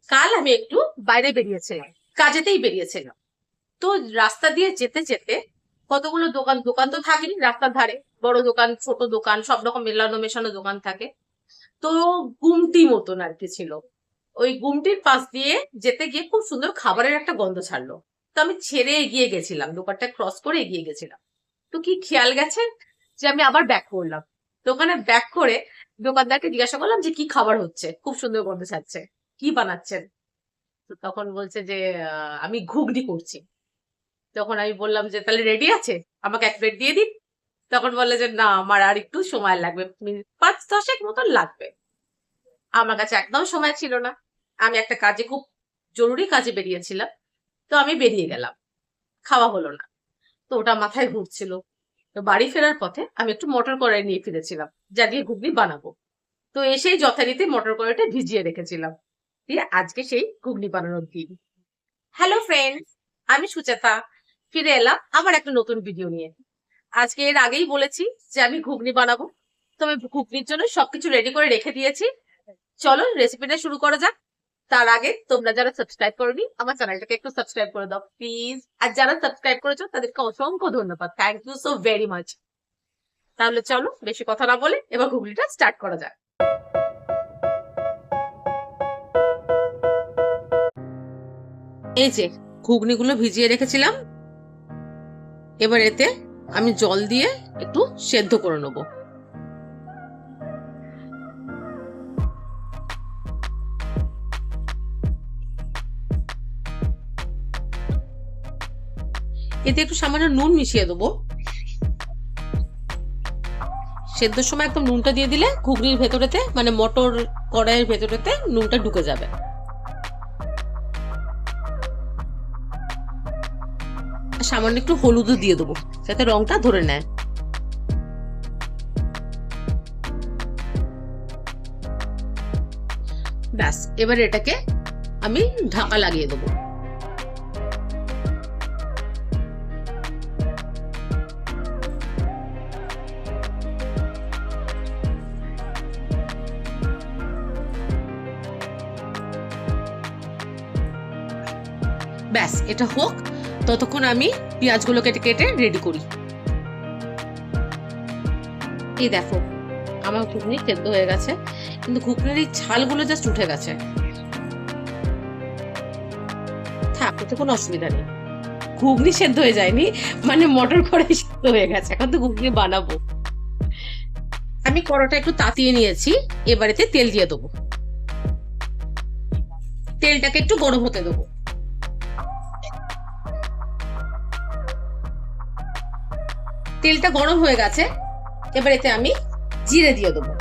কাল আমি একটু বাইরে বেরিয়েছিলাম, কাজেতেই বেরিয়েছিলাম। তো রাস্তা দিয়ে যেতে যেতে কতগুলো দোকান, দোকান তো থাকেনি রাস্তার ধারে, বড় দোকান ছোট দোকান সব রকম মেলানো মেশানো দোকান থাকে। তো গুমটি মতন আর কি ছিল। ওই গুমটির পাশ দিয়ে যেতে গিয়ে খুব সুন্দর খাবারের একটা গন্ধ ছাড়লো। তো আমি ছেড়ে এগিয়ে গেছিলাম, দোকানটা ক্রস করে এগিয়ে গেছিলাম। তো কি খেয়াল গেছে যে আমি আবার ব্যাক করলাম। দোকানে ব্যাক করে দোকানদারকে জিজ্ঞাসা করলাম যে কি খাবার হচ্ছে, খুব সুন্দর গন্ধ ছাড়ছে, কি বানাচ্ছেন। তো তখন বলছে যে আমি ঘুগনি করছি। তখন আমি বললাম যে তাহলে রেডি আছে, আমাকে এক প্লেট দিয়ে দিন। তখন বললে যে না, আমার আর একটু সময় লাগবে, 5-10 মতন লাগবে। আমার কাছে একদম সময় ছিল না। আমি একটা কাজে, খুব জরুরি কাজে বেরিয়েছিলাম। তো আমি বেরিয়ে গেলাম, খাওয়া হলো না। তো ওটা মাথায় ঘুরছিল। তো বাড়ি ফেরার পথে আমি একটু মটর কড়াই নিয়ে ফিরেছিলাম, যা দিয়ে ঘুগনি বানাবো। তো এসেই যথারীতি মটর কড়াইটা ভিজিয়ে রেখেছিলাম। দিয়ে আজকে সেই ঘুগনি বানানোর দিন। হ্যালো ফ্রেন্ডস, আমি সুচেতা ফিরে এলাম আবার একটা নতুন ভিডিও নিয়ে। আজকে এর আগেই বলেছি যে আমি ঘুগনি বানাবো। তো আমি ঘুগনির জন্য সবকিছু রেডি করে রেখে দিয়েছি। চলো রেসিপিটা শুরু করা যাক। তার আগে তোমরা যারা সাবস্ক্রাইব করোনি আমার চ্যানেলটাকে একটু সাবস্ক্রাইব করে দাও প্লিজ। আর যারা সাবস্ক্রাইব করেছো তাদেরকে অসংখ্য ধন্যবাদ, thank you so very much. তাহলে চলো বেশি কথা না বলে এবার ঘুগনিটা স্টার্ট করা যাক। এই যে ঘুগনিগুলো ভিজিয়ে রেখেছিলাম, এবার এতে আমি জল দিয়ে একটু সেদ্ধ করে নেবো। এতে একটু সামান্য নুন মিশিয়ে দেবো। সেদ্ধর সময় একদম নুনটা দিয়ে দিলে ঘুগনির ভেতরেতে, মানে মটর কড়াইয়ের ভেতরেতে নুনটা ঢুকে যাবে। সামান্য একটু হলুদও দিয়ে দেবো যাতে রংটা ধরে নেয়। ব্যাস, এবার এটাকে আমি ঢাকা লাগিয়ে দেবো। ব্যাস, এটা হোক, ততক্ষণ আমি পেঁয়াজগুলো কেটে কেটে রেডি করি। এই দেখো আমার ঘুগনি সেদ্ধ হয়ে গেছে, কিন্তু ঘুগনির এই ছালগুলো জাস্ট উঠে গেছে। থাক, এতে কোনো অসুবিধা নেই। ঘুগনি সেদ্ধ হয়ে যায়নি, মানে মটর কড়াই সেদ্ধ হয়ে গেছে। এখন তো ঘুগনি বানাবো। আমি কড়াটা একটু তাতিয়ে নিয়েছি, এবারেতে তেল দিয়ে দেবো। তেলটাকে একটু গরম হতে দেবো। তেলটা গরম হয়ে গেছে, এবার এতে আমি জিরে দিয়ে দেবো।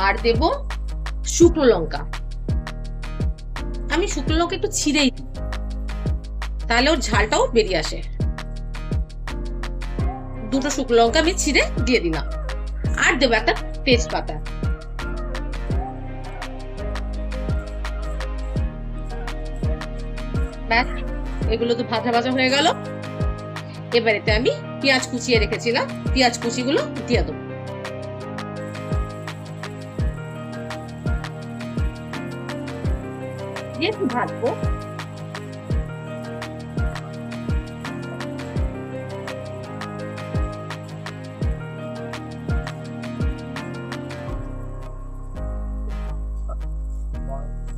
আর দেব শুকনো লঙ্কা। আমি শুকনো লঙ্কা একটু ছিঁড়েই দিই, তাহলে ওর ঝালটাও বেরিয়ে আসে। দুটো শুকনো লঙ্কা আমি ছিঁড়ে দিয়ে দিলাম। আর দেবো একটা তেজপাতা। ব্যাস, এগুলো তো ভাজা ভাজা হয়ে গেল। এবার এতে আমি পেঁয়াজ কুচিয়ে রেখেছিলাম, পেঁয়াজ কুচিগুলো দিয়ে দেবো। দিয়ে একটু ভাজবো।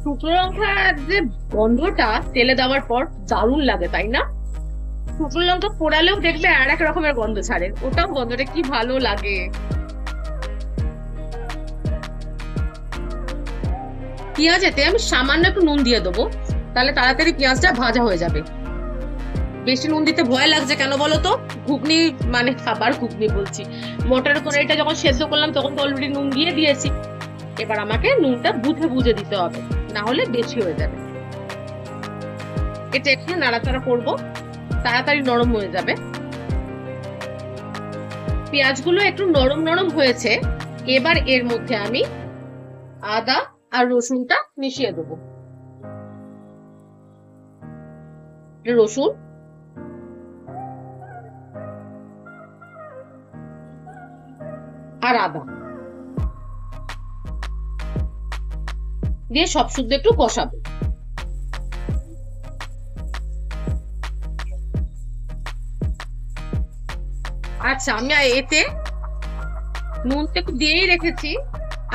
শুকনো লঙ্কার যে গন্ধটা তেলে দেওয়ার পর দারুণ লাগে, তাই না? শুকনো লঙ্কা পোড়ালেও দেখবে আর এক রকমের গন্ধ ছাড়ে, ওটাও গন্ধটা কি ভালো লাগে। পেঁয়াজেতে আমি সামান্য একটু নুন দিয়ে দেবো, তাহলে তাড়াতাড়ি পেঁয়াজটা ভাজা হয়ে যাবে। বেশি নুন দিতে ভয় লাগছে কেন বলো তো? ঘুগনি মানে খাবার, ঘুগনি বলছি, মটর কড়াইটা যখন সেদ্ধ করলাম তখন তো অলরেডি নুন দিয়ে দিয়েছি। এবার আমাকে নুনটা বুঝে বুঝে দিতে হবে, না হলে বেশি হয়ে যাবে। এটা একটু নাড়াচাড়া করবো, তাড়াতাড়ি নরম হয়ে যাবে। পেঁয়াজগুলো একটু নরম নরম হয়েছে, এবার এর মধ্যে আমি আদা আর রসুনটা মিশিয়ে দেবো। রসুন আর আদা দিয়ে সব শুদ্ধ একটু কষাবো। আচ্ছা, আমি এতে নুন তো একটু দিয়েই রেখেছি,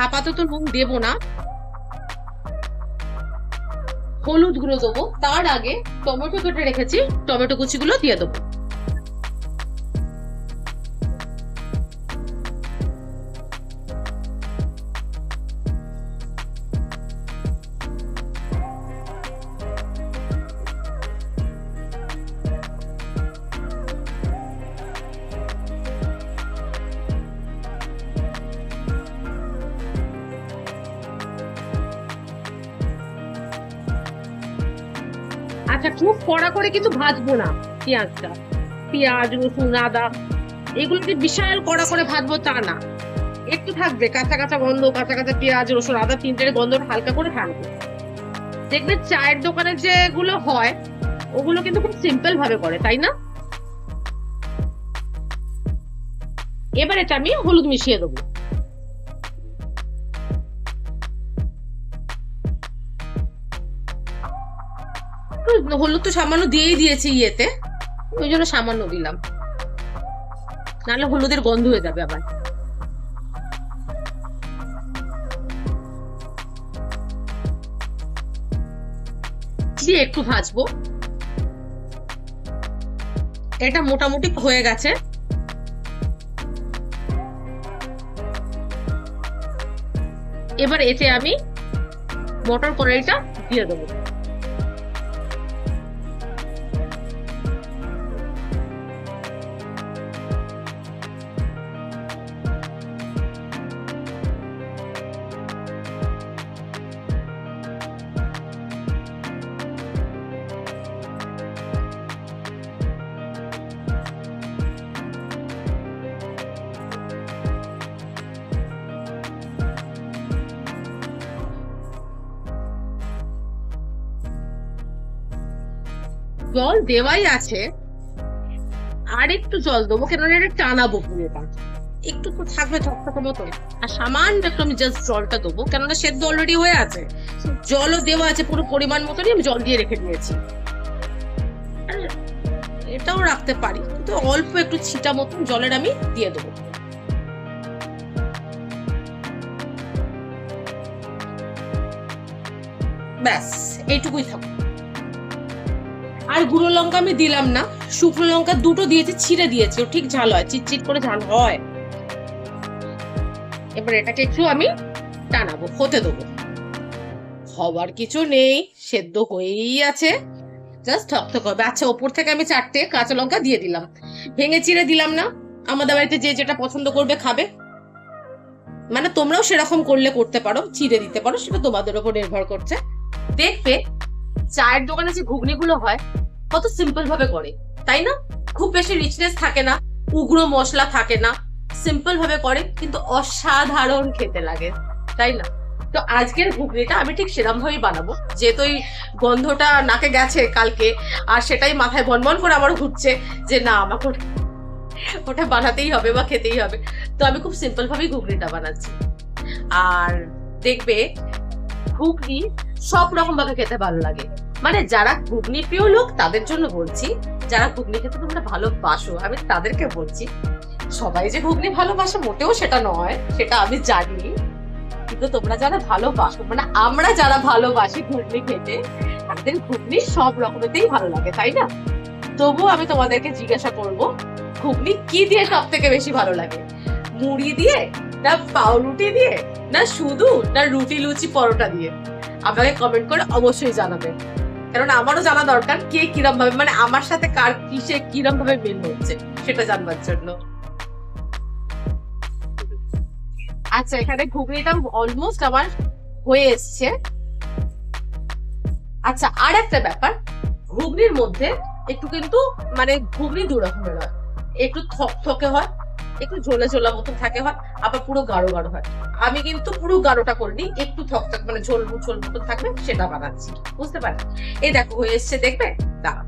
আপাতত নুন দেবো না, হলুদ গুঁড়ো দেবো। তার আগে টমেটো কেটে রেখেছি, টমেটো কুচিগুলো দিয়ে দেবো। আচ্ছা, খুব কড়া করে কিন্তু ভাজবো না পেঁয়াজটা। পেঁয়াজ, রসুন, আদা এগুলোকে বিশাল কড়া করে ভাজবো তা না, একটু থাকবে কাঁচা কাঁচা গন্ধ, কাঁচা কাঁচা পেঁয়াজ, রসুন, আদা তিনটের গন্ধটা হালকা করে থাকবে। দেখবে চায়ের দোকানে যেগুলো হয় ওগুলো কিন্তু খুব সিম্পল ভাবে করে, তাই না? এবার এটা আমি হলুদ মিশিয়ে দেবো। হলুদ তো সামান্য দিয়েই দিয়েছি ইয়েতে, ওই জন্য সামান্য দিলাম, নাহলে হলুদের গন্ধ হয়ে যাবে আবার। দিয়ে একটু ভাজবো। এটা মোটামুটি হয়ে গেছে। এবার এতে আমি মটর কড়াইটা দিয়ে দেবো। জল দেওয়াই আছে, আর একটু জল দেবো, কেন এটা টানাবো পুরোটা, একটু তো থাকবে থকথকে মতো। আর সামান্য একটু আমি জাস্ট জলটা দেবো, কেননা সেদ্ধ অলরেডি হয়ে আছে, জলও দেওয়া আছে পুরো পরিমাণ মতনই আমি জল দিয়ে রেখে দিয়েছি। এটাও রাখতে পারি, কিন্তু অল্প একটু ছিটা মতন জলের আমি দিয়ে দেবো। ব্যাস, এইটুকুই থাকবে। আর গুঁড়ো লঙ্কা আমি দিলাম না, শুকনো লঙ্কা দুটো দিয়েছি, ছিঁড়ে দিয়েছি, ও ঠিক ঝাল হয়, চিটচিট করে ঝাল হয়। এবার এটাকে একটু আমি টানাবো, হতে দেবো। হবার কিছু নেই, সেদ্ধ হয়েই আছে, জাস্ট থকথক হবে। আচ্ছা, ওপর থেকে আমি 4টে কাঁচা লঙ্কা দিয়ে দিলাম, ভেঙে চিড়ে দিলাম না, আমাদের বাড়িতে যে যেটা পছন্দ করবে খাবে, মানে তোমরাও সেরকম করলে করতে পারো, চিড়ে দিতে পারো, সেটা তোমাদের উপর নির্ভর করছে। দেখবে চায়ের দোকানে যে ঘুগনিগুলো হয় কত সিম্পল ভাবে করে, তাই না? খুব বেশি রিচনেস থাকে না, উগ্র মশলা থাকে না, সিম্পল ভাবে করে, কিন্তু অসাধারণ খেতে লাগে, তাই না? তো আজকের ঘুগনিটা আমি ঠিক সেরকম ভাবেই বানাবো, যেহেতু ওই গন্ধটা নাকে গেছে কালকে, আর সেটাই মাথায় বনবন করে আমার ঘুরছে যে না, আমাকে ওটা বানাতেই হবে বা খেতেই হবে। তো আমি খুব সিম্পল ভাবেই ঘুগনিটা বানাচ্ছি। আর দেখবে ঘুগনি সব রকম ভাবে খেতে ভালো লাগে, মানে যারা ঘুগনি প্রিয় লোক তাদের জন্য বলছি, যারা ঘুগনি খেতে তোমরা ভালোবাসো আমি তাদেরকে বলছি। সবাই যে ঘুগনি ভালোবাসে মোটেও সেটা নয়, সেটা আমি জানি, কিন্তু তোমরা যারা ভালোবাসো, মানে আমরা যারা ভালোবাসি ঘুগনি খেতে, তাদের ঘুগনি সব রকমেতেই ভালো লাগে, তাই না? তবুও আমি তোমাদেরকে জিজ্ঞাসা করব, ঘুগনি কি দিয়ে সব থেকে বেশি ভালো লাগে? মুড়ি দিয়ে, না পাউরুটি দিয়ে, না শুধু, না রুটি লুচি পরোটা দিয়ে? আমাকে কমেন্ট করে অবশ্যই জানাবে, কারণ আমারও জানা দরকার কে কিরম ভাবে, মানে আমার সাথে কার কিসে কিরম ভাবে মিল হচ্ছে সেটা জানবার জন্য। আচ্ছা, এখানে ঘুগনিটা অলমোস্ট আমার হয়ে এসছে। আচ্ছা, আর একটা ব্যাপার, ঘুগনির মধ্যে একটু কিন্তু মানে ঘুগনি দু রকমের হয়, একটু থকথকে হয়, একটু ঝোলা ঝোলা মতন থাকে হয়, আবার পুরো গাঢ় গাঢ় হয়। আমি কিন্তু পুরো গাঢ়টা করিনি, একটু থকথক মানে ঝোল ঝোল মতন থাকবে সেটা বানাচ্ছি, বুঝতে পারছি? এই দেখো হয়ে এসছে, দেখবে, দাঁড়া,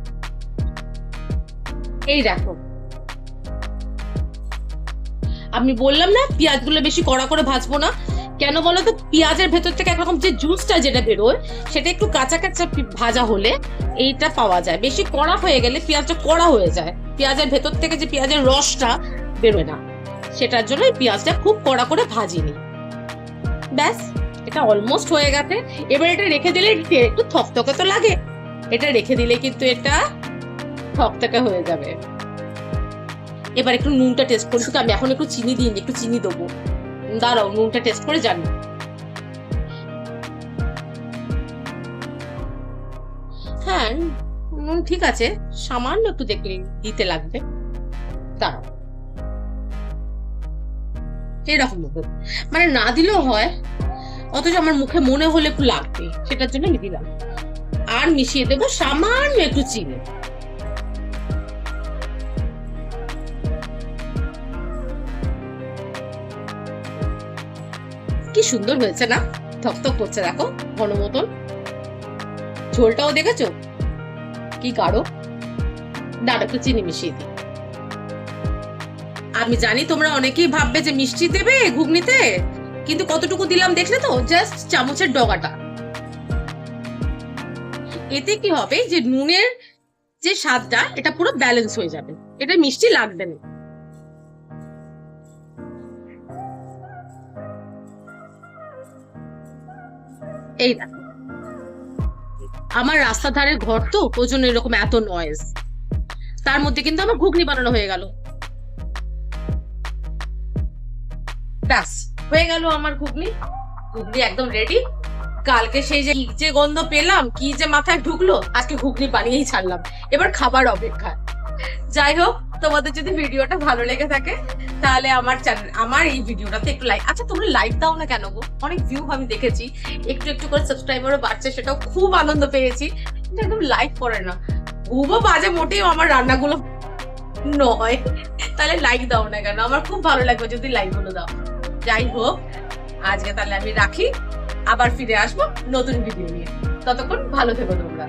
এই দেখো, আমি বললাম না পেঁয়াজগুলো বেশি কড়া করে ভাজবো না, কেন বলো তো, পেঁয়াজের ভেতর থেকে একরকম যে জুসটা যেটা বেরোয় সেটা একটু কাঁচা কাঁচা ভাজা হলে এইটা পাওয়া যায়। বেশি কড়া হয়ে গেলে পেঁয়াজটা কড়া হয়ে যায়, পেঁয়াজের ভেতর থেকে যে পেঁয়াজের রসটা বেরোয় না, সেটার জন্য পেঁয়াজটা খুব কড়া করে ভাজিনি। ব্যাস, এটা অলমোস্ট হয়ে গেছে। এবার এটা রেখে দিলে একটু থকথকে তো লাগে, এটা রেখে দিলে কিন্তু এটা থকথকে হয়ে যাবে। এবার একটু নুনটা টেস্ট করি, আমি এখন একটু চিনি দিইনি, একটু চিনি দেবো, দাঁড়াও নুনটা টেস্ট করে জানি। হ্যাঁ নুন ঠিক আছে, সামান্য একটু দেখলে দিতে লাগবে, দাঁড়াও। এরকম মানে না দিলেও হয়, অথচ আমার মুখে মনে হলে একটু লাগবে, সেটার জন্য আমি দিলাম। আর মিশিয়ে দেবো সামান্য একটু চিনি। কি সুন্দর হয়েছে না, থকথক করছে, দেখো ঘন মতন। ঝোলটাও দেখেছো কি গাঢ়। দাঁড়া একটু চিনি মিশিয়ে দিই। আমি জানি তোমরা অনেকেই ভাববে যে মিষ্টি দেবে ঘুগনিতে, কিন্তু কতটুকু দিলাম দেখলে তো, জাস্ট চামচের ডগাটা। এতে কি হবে যে নুনের যে স্বাদটা এটা পুরো ব্যালেন্স হয়ে যাবে, এটা মিষ্টি লাগবে না। এই দেখো, আমার রাস্তার ধারের ঘর তো, ওই জন্য এরকম এত নয়েজ, তার মধ্যে কিন্তু আমার ঘুগনি বানানো হয়ে গেল। ব্যাস হয়ে গেল আমার ঘুগনি, ঘুগনি একদম রেডি। কালকে সেই যে কি যে গন্ধ পেলাম, কি যে মাথায় ঢুকলো, আজকে ঘুগনি বানিয়েই ছাড়লাম, এবার খাবার অপেক্ষা। যাই হোক, তোমাদের যদি ভিডিওটা ভালো লেগে থাকে তাহলে আমার চ্যানেল, আমার এই ভিডিওটাতে একটু লাইক, আচ্ছা তোমরা লাইক দাও না কেন গো? অনেক ভিউ আমি দেখেছি, একটু একটু করে সাবস্ক্রাইবারও বাড়ছে, সেটাও খুব আনন্দ পেয়েছি, কিন্তু একদম লাইক করে না। খুবও বাজে মোটেও আমার রান্নাগুলো নয়, তাহলে লাইক দাও না কেন? আমার খুব ভালো লাগবে যদি লাইক গুলো দাও। যাই হোক, আজকে তাহলে আমি রাখি, আবার ফিরে আসবো নতুন ভিডিও নিয়ে। ততক্ষণ ভালো থেকো তোমরা।